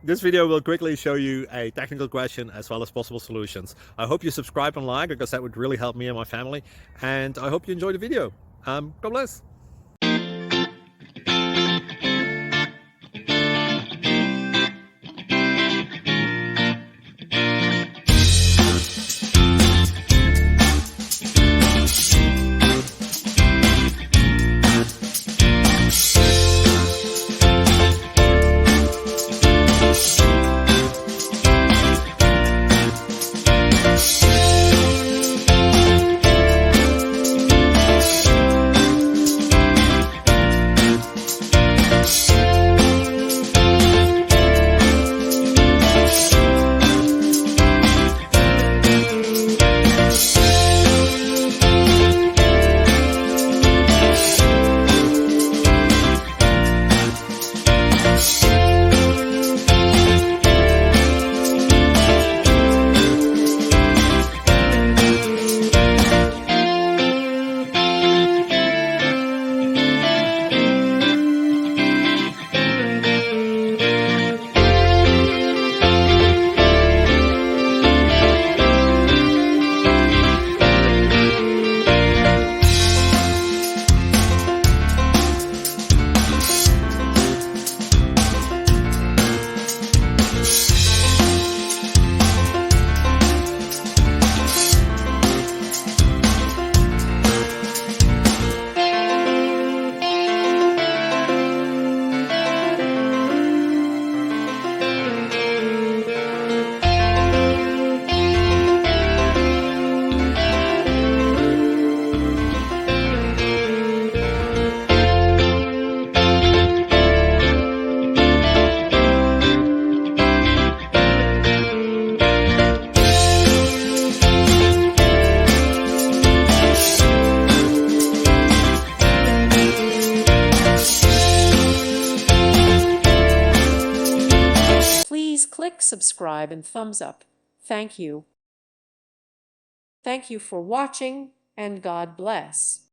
This video will quickly show you a technical question as well as possible solutions. I hope you subscribe and like, because that would really help me and my family. And I hope you enjoy the video. God bless. Please click subscribe and thumbs up. Thank you. Thank you for watching, and God bless.